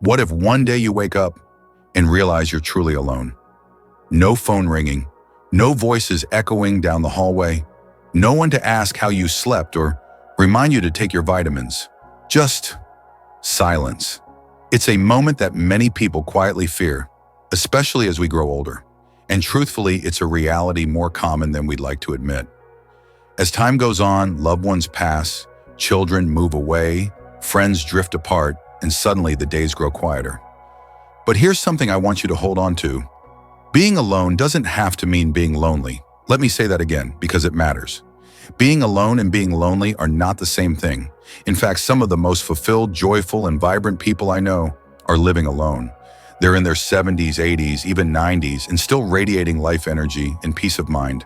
What if one day you wake up and realize you're truly alone? No phone ringing, no voices echoing down the hallway, no one to ask how you slept or remind you to take your vitamins. Just silence. It's a moment that many people quietly fear, especially as we grow older. And truthfully, it's a reality more common than we'd like to admit. As time goes on, loved ones pass, children move away, friends drift apart, and suddenly the days grow quieter. But here's something I want you to hold on to. Being alone doesn't have to mean being lonely. Let me say that again, because it matters. Being alone and being lonely are not the same thing. In fact, some of the most fulfilled, joyful, and vibrant people I know are living alone. They're in their 70s, 80s, even 90s, and still radiating life energy and peace of mind.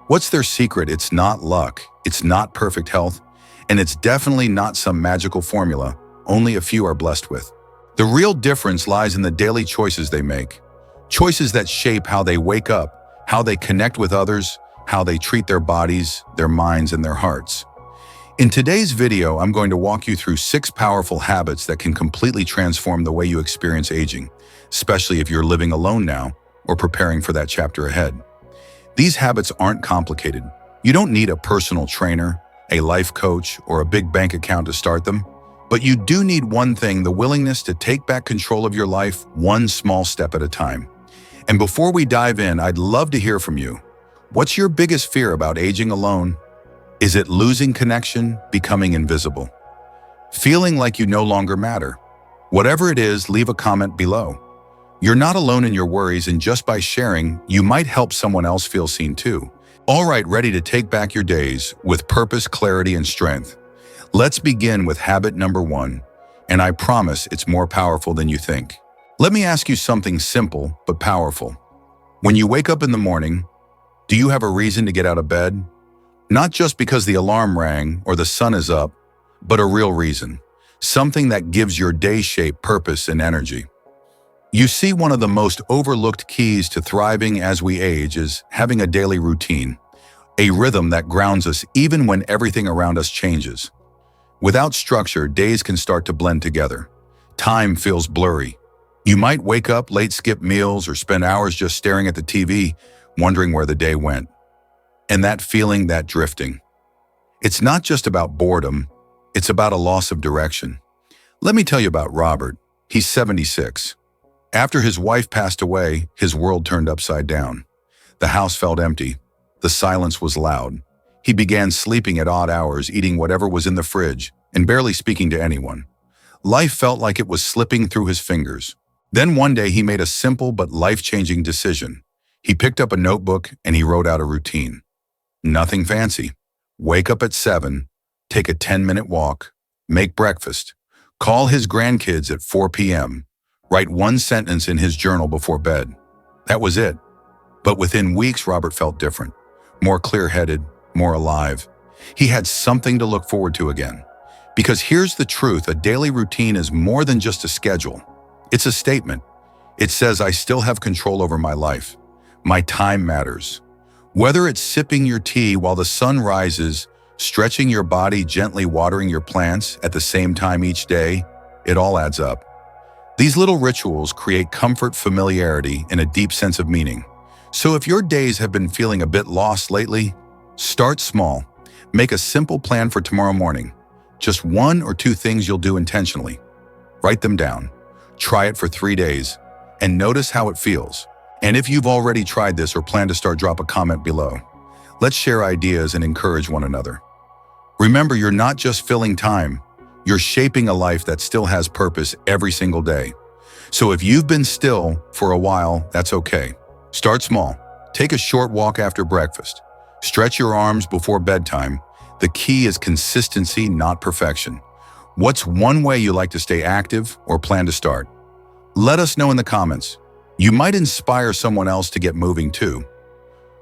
What's their secret? It's not luck, it's not perfect health, and it's definitely not some magical formula only a few are blessed with. The real difference lies in the daily choices they make. Choices that shape how they wake up, how they connect with others, how they treat their bodies, their minds, and their hearts. In today's video, I'm going to walk you through 6 powerful habits that can completely transform the way you experience aging, especially if you're living alone now or preparing for that chapter ahead. These habits aren't complicated. You don't need a personal trainer, a life coach, or a big bank account to start them. But you do need one thing: the willingness to take back control of your life one small step at a time. And before we dive in, I'd love to hear from you. What's your biggest fear about aging alone? Is it losing connection, becoming invisible? Feeling like you no longer matter? Whatever it is, leave a comment below. You're not alone in your worries, and just by sharing, you might help someone else feel seen too. All right, ready to take back your days with purpose, clarity, and strength? Let's begin with habit number 1, and I promise it's more powerful than you think. Let me ask you something simple but powerful. When you wake up in the morning, do you have a reason to get out of bed? Not just because the alarm rang or the sun is up, but a real reason. Something that gives your day shape, purpose, and energy. You see, one of the most overlooked keys to thriving as we age is having a daily routine, a rhythm that grounds us even when everything around us changes. Without structure, days can start to blend together. Time feels blurry. You might wake up late, skip meals, or spend hours just staring at the TV, wondering where the day went. And that feeling, that drifting. It's not just about boredom, it's about a loss of direction. Let me tell you about Robert. He's 76. After his wife passed away, his world turned upside down. The house felt empty. The silence was loud. He began sleeping at odd hours, eating whatever was in the fridge, and barely speaking to anyone. Life felt like it was slipping through his fingers. Then one day he made a simple but life-changing decision. He picked up a notebook and he wrote out a routine. Nothing fancy. Wake up at 7, take a 10-minute walk, make breakfast, call his grandkids at 4 p.m., write one sentence in his journal before bed. That was it. But within weeks, Robert felt different, more clear-headed, more alive. He had something to look forward to again. Because here's the truth: a daily routine is more than just a schedule. It's a statement. It says, I still have control over my life. My time matters. Whether it's sipping your tea while the sun rises, stretching your body, gently watering your plants at the same time each day, it all adds up. These little rituals create comfort, familiarity, and a deep sense of meaning. So if your days have been feeling a bit lost lately, start small. Make a simple plan for tomorrow morning. Just 1 or 2 things you'll do intentionally. Write them down. Try it for 3 days and notice how it feels. And if you've already tried this or plan to start, drop a comment below. Let's share ideas and encourage one another. Remember, you're not just filling time. You're shaping a life that still has purpose every single day. So if you've been still for a while, that's okay. Start small. Take a short walk after breakfast. Stretch your arms before bedtime. The key is consistency, not perfection. What's one way you like to stay active or plan to start? Let us know in the comments. You might inspire someone else to get moving too.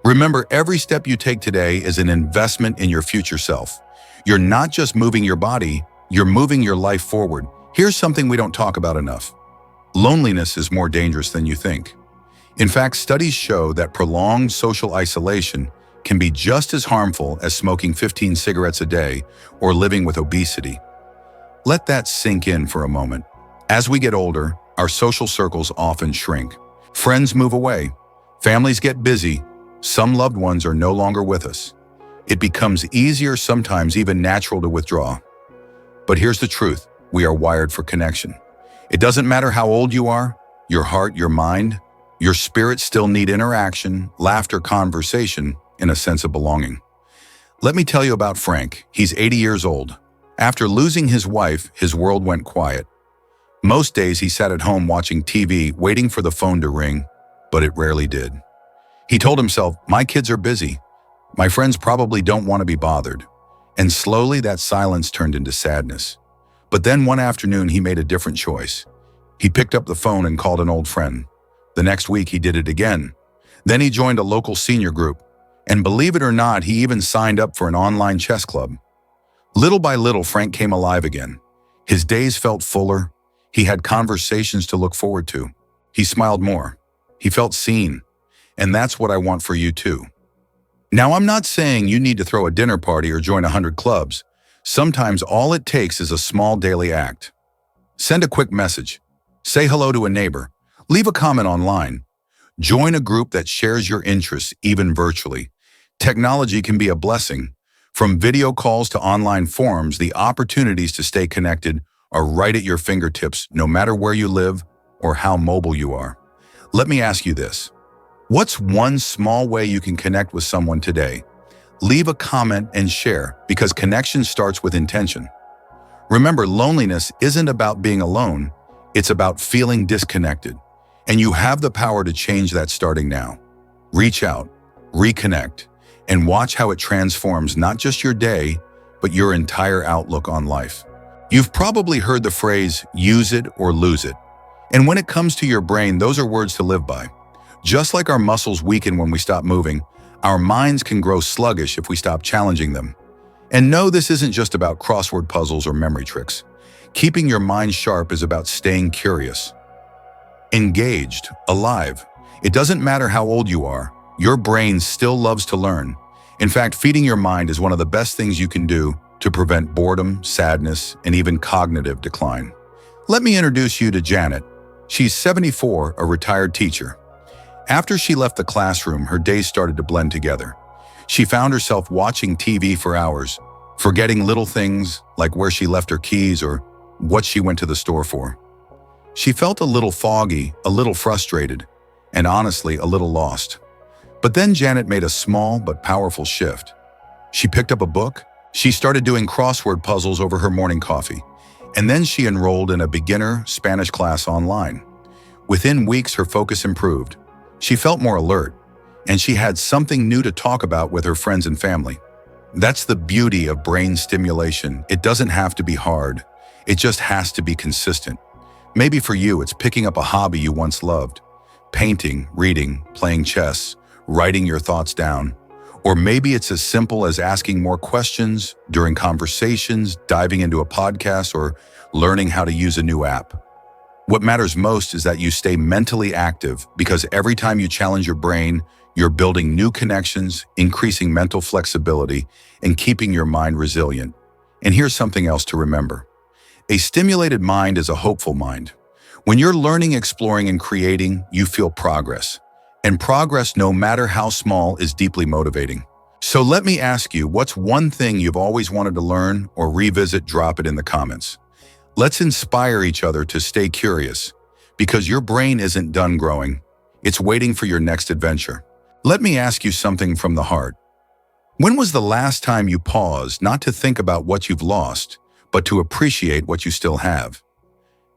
Remember, every step you take today is an investment in your future self. You're not just moving your body, you're moving your life forward. Here's something we don't talk about enough. Loneliness is more dangerous than you think. In fact, studies show that prolonged social isolation can be just as harmful as smoking 15 cigarettes a day or living with obesity. Let that sink in for a moment. As we get older, our social circles often shrink. Friends move away. Families get busy. Some loved ones are no longer with us. It becomes easier, sometimes even natural, to withdraw. But here's the truth. We are wired for connection. It doesn't matter how old you are, your heart, your mind, your spirit still need interaction, laughter, conversation, and a sense of belonging. Let me tell you about Frank. He's 80 years old. After losing his wife, his world went quiet. Most days he sat at home watching TV, waiting for the phone to ring, but it rarely did. He told himself, "My kids are busy. My friends probably don't want to be bothered." And slowly that silence turned into sadness. But then one afternoon he made a different choice. He picked up the phone and called an old friend. The next week he did it again. Then he joined a local senior group. And believe it or not, he even signed up for an online chess club. Little by little, Frank came alive again. His days felt fuller. He had conversations to look forward to. He smiled more. He felt seen. And that's what I want for you too. Now, I'm not saying you need to throw a dinner party or join 100 clubs. Sometimes all it takes is a small daily act. Send a quick message. Say hello to a neighbor. Leave a comment online. Join a group that shares your interests, even virtually. Technology can be a blessing. From video calls to online forums, the opportunities to stay connected are right at your fingertips, no matter where you live or how mobile you are. Let me ask you this. What's one small way you can connect with someone today? Leave a comment and share, because connection starts with intention. Remember, loneliness isn't about being alone. It's about feeling disconnected. And you have the power to change that starting now. Reach out, reconnect, and watch how it transforms not just your day, but your entire outlook on life. You've probably heard the phrase, use it or lose it. And when it comes to your brain, those are words to live by. Just like our muscles weaken when we stop moving, our minds can grow sluggish if we stop challenging them. And no, this isn't just about crossword puzzles or memory tricks. Keeping your mind sharp is about staying curious, engaged, alive. It doesn't matter how old you are, your brain still loves to learn. In fact, feeding your mind is one of the best things you can do to prevent boredom, sadness, and even cognitive decline. Let me introduce you to Janet. She's 74, a retired teacher. After she left the classroom, her days started to blend together. She found herself watching TV for hours, forgetting little things like where she left her keys or what she went to the store for. She felt a little foggy, a little frustrated, and honestly, a little lost. But then Janet made a small but powerful shift. She picked up a book. She started doing crossword puzzles over her morning coffee. And then she enrolled in a beginner Spanish class online. Within weeks, her focus improved. She felt more alert, and she had something new to talk about with her friends and family. That's the beauty of brain stimulation. It doesn't have to be hard. It just has to be consistent. Maybe for you, it's picking up a hobby you once loved. Painting, reading, playing chess, writing your thoughts down. Or maybe it's as simple as asking more questions during conversations, diving into a podcast, or learning how to use a new app. What matters most is that you stay mentally active, because every time you challenge your brain, you're building new connections, increasing mental flexibility, and keeping your mind resilient. And here's something else to remember. A stimulated mind is a hopeful mind. When you're learning, exploring, and creating, you feel progress. And progress, no matter how small, is deeply motivating. So let me ask you, what's one thing you've always wanted to learn or revisit? Drop it in the comments. Let's inspire each other to stay curious, because your brain isn't done growing. It's waiting for your next adventure. Let me ask you something from the heart. When was the last time you paused not to think about what you've lost, but to appreciate what you still have?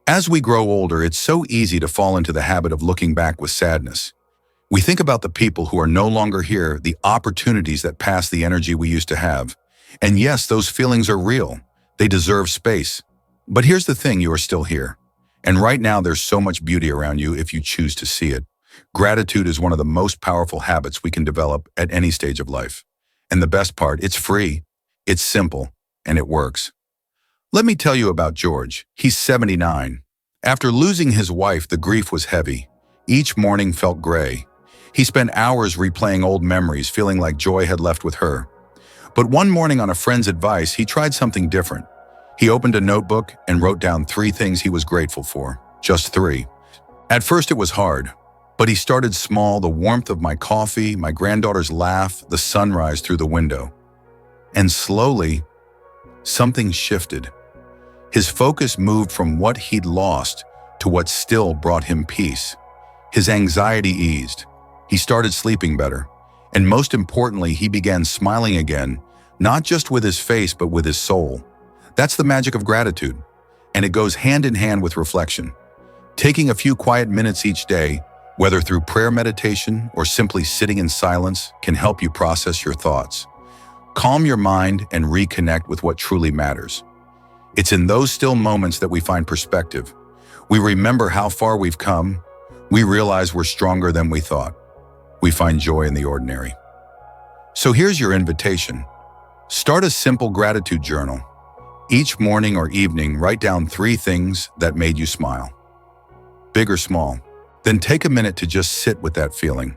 As we grow older, it's so easy to fall into the habit of looking back with sadness. We think about the people who are no longer here, the opportunities that pass the energy we used to have. And yes, those feelings are real. They deserve space. But here's the thing, you are still here. And right now, there's so much beauty around you if you choose to see it. Gratitude is one of the most powerful habits we can develop at any stage of life. And the best part, it's free, it's simple, and it works. Let me tell you about George. He's 79. After losing his wife, the grief was heavy. Each morning felt gray. He spent hours replaying old memories, feeling like joy had left with her. But one morning, on a friend's advice, he tried something different. He opened a notebook and wrote down 3 things he was grateful for. Just 3. At first it was hard, but he started small: the warmth of my coffee, my granddaughter's laugh, the sunrise through the window. And slowly, something shifted. His focus moved from what he'd lost to what still brought him peace. His anxiety eased. He started sleeping better. And most importantly, he began smiling again, not just with his face, but with his soul. That's the magic of gratitude. And it goes hand in hand with reflection. Taking a few quiet minutes each day, whether through prayer, meditation, or simply sitting in silence, can help you process your thoughts. Calm your mind and reconnect with what truly matters. It's in those still moments that we find perspective. We remember how far we've come. We realize we're stronger than we thought. We find joy in the ordinary. So here's your invitation. Start a simple gratitude journal. Each morning or evening, write down 3 things that made you smile. Big or small. Then take a minute to just sit with that feeling.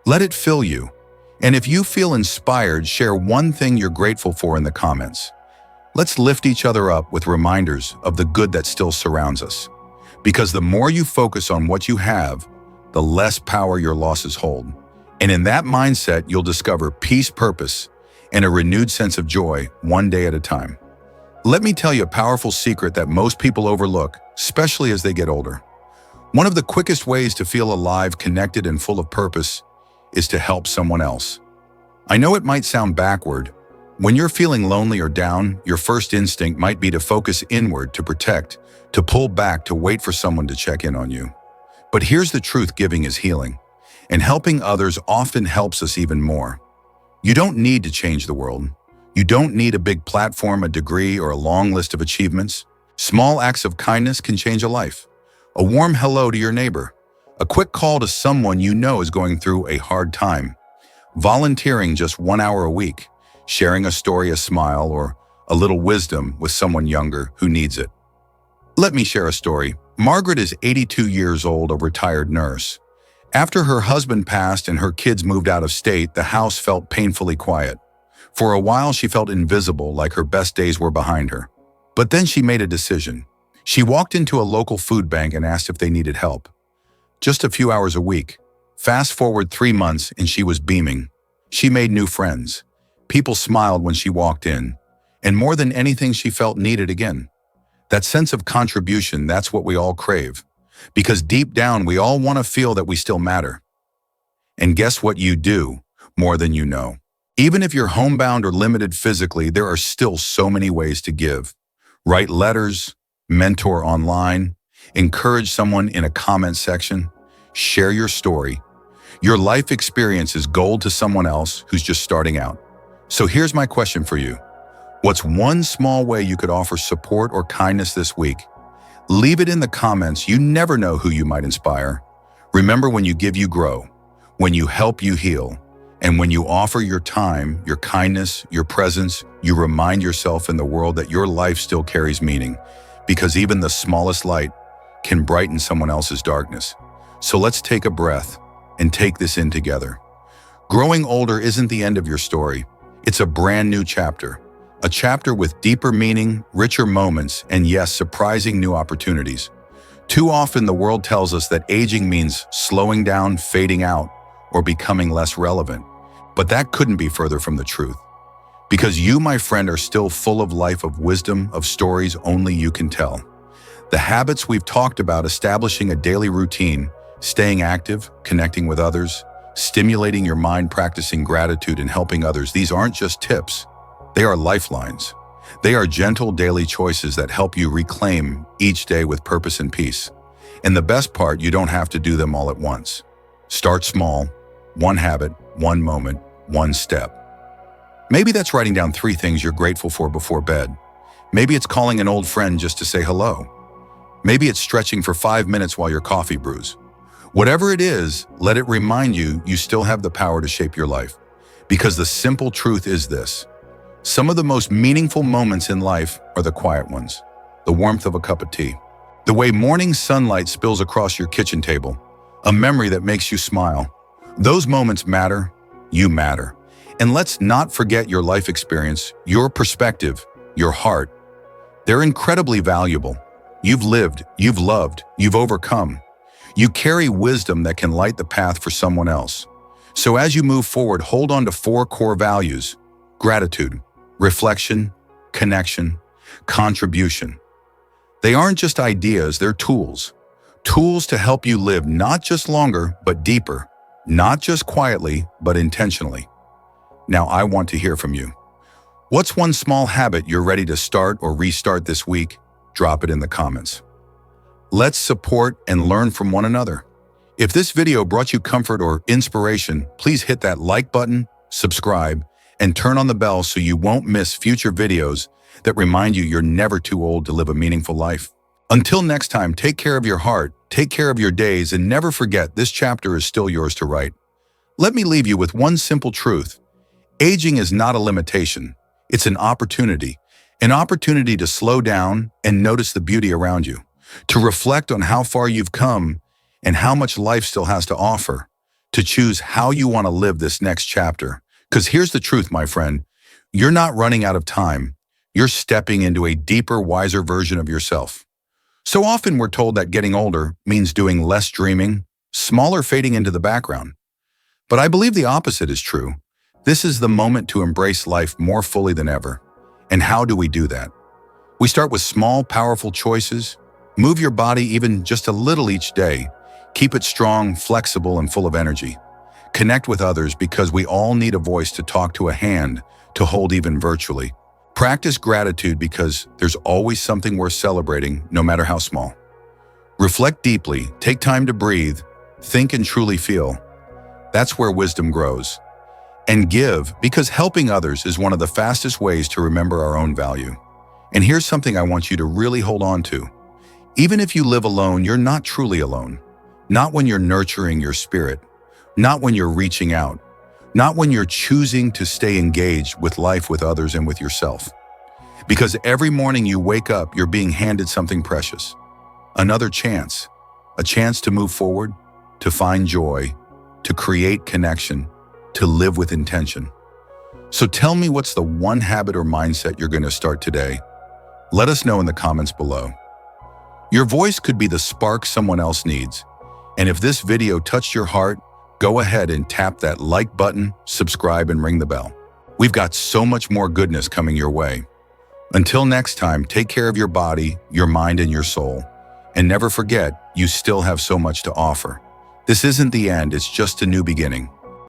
Let it fill you. And if you feel inspired, share one thing you're grateful for in the comments. Let's lift each other up with reminders of the good that still surrounds us. Because the more you focus on what you have, the less power your losses hold. And in that mindset, you'll discover peace, purpose, and a renewed sense of joy, one day at a time. Let me tell you a powerful secret that most people overlook, especially as they get older. One of the quickest ways to feel alive, connected, and full of purpose is to help someone else. I know it might sound backward. When you're feeling lonely or down, your first instinct might be to focus inward, to protect, to pull back, to wait for someone to check in on you. But here's the truth: giving is healing, and helping others often helps us even more. You don't need to change the world. You don't need a big platform, a degree, or a long list of achievements. Small acts of kindness can change a life. A warm hello to your neighbor, a quick call to someone you know is going through a hard time, volunteering just 1 hour a week, sharing a story, a smile, or a little wisdom with someone younger who needs it. Let me share a story. Margaret is 82 years old, a retired nurse. After her husband passed and her kids moved out of state, the house felt painfully quiet. For a while, she felt invisible, like her best days were behind her. But then she made a decision. She walked into a local food bank and asked if they needed help. Just a few hours a week. Fast forward 3 months and she was beaming. She made new friends. People smiled when she walked in. And more than anything, she felt needed again. That sense of contribution, that's what we all crave. Because deep down, we all want to feel that we still matter. And guess what? You do, more than you know. Even if you're homebound or limited physically, there are still so many ways to give. Write letters, mentor online, encourage someone in a comment section, share your story. Your life experience is gold to someone else who's just starting out. So here's my question for you. What's one small way you could offer support or kindness this week? Leave it in the comments. You never know who you might inspire. Remember, when you give, you grow. When you help, you heal. And when you offer your time, your kindness, your presence, you remind yourself in the world that your life still carries meaning, because even the smallest light can brighten someone else's darkness. So let's take a breath and take this in together. Growing older isn't the end of your story. It's a brand new chapter. A chapter with deeper meaning, richer moments, and yes, surprising new opportunities. Too often the world tells us that aging means slowing down, fading out, or becoming less relevant. But that couldn't be further from the truth. Because you, my friend, are still full of life, of wisdom, of stories only you can tell. The habits we've talked about, establishing a daily routine, staying active, connecting with others, stimulating your mind, practicing gratitude, and helping others, these aren't just tips. They are lifelines. They are gentle daily choices that help you reclaim each day with purpose and peace. And the best part, you don't have to do them all at once. Start small, one habit, one moment, one step. Maybe that's writing down 3 things you're grateful for before bed. Maybe it's calling an old friend just to say hello. Maybe it's stretching for 5 minutes while your coffee brews. Whatever it is, let it remind you you still have the power to shape your life. Because the simple truth is this: some of the most meaningful moments in life are the quiet ones. The warmth of a cup of tea. The way morning sunlight spills across your kitchen table. A memory that makes you smile. Those moments matter. You matter. And let's not forget your life experience, your perspective, your heart. They're incredibly valuable. You've lived, you've loved, you've overcome. You carry wisdom that can light the path for someone else. So as you move forward, hold on to 4 core values: gratitude, reflection, connection, contribution. They aren't just ideas, they're tools. Tools to help you live not just longer, but deeper. Not just quietly, but intentionally. Now I want to hear from you. What's one small habit you're ready to start or restart this week? Drop it in the comments. Let's support and learn from one another. If this video brought you comfort or inspiration, please hit that like button, subscribe, and turn on the bell so you won't miss future videos that remind you you're never too old to live a meaningful life. Until next time, take care of your heart, take care of your days, and never forget this chapter is still yours to write. Let me leave you with one simple truth. Aging is not a limitation. It's an opportunity to slow down and notice the beauty around you, to reflect on how far you've come and how much life still has to offer, to choose how you want to live this next chapter. Because here's the truth, my friend, you're not running out of time. You're stepping into a deeper, wiser version of yourself. So often we're told that getting older means doing less dreaming, smaller fading into the background. But I believe the opposite is true. This is the moment to embrace life more fully than ever. And how do we do that? We start with small, powerful choices. Move your body even just a little each day. Keep it strong, flexible, and full of energy. Connect with others because we all need a voice to talk to, a hand to hold even virtually. Practice gratitude because there's always something worth celebrating, no matter how small. Reflect deeply, take time to breathe, think and truly feel. That's where wisdom grows. And give, because helping others is one of the fastest ways to remember our own value. And here's something I want you to really hold on to. Even if you live alone, you're not truly alone. Not when you're nurturing your spirit. Not when you're reaching out. Not when you're choosing to stay engaged with life, with others, and with yourself. Because every morning you wake up, you're being handed something precious. Another chance. A chance to move forward, to find joy, to create connection, to live with intention. So tell me, what's the one habit or mindset you're going to start today? Let us know in the comments below. Your voice could be the spark someone else needs. And if this video touched your heart, go ahead and tap that like button, subscribe, and ring the bell. We've got so much more goodness coming your way. Until next time, take care of your body, your mind, and your soul. And never forget, you still have so much to offer. This isn't the end, it's just a new beginning.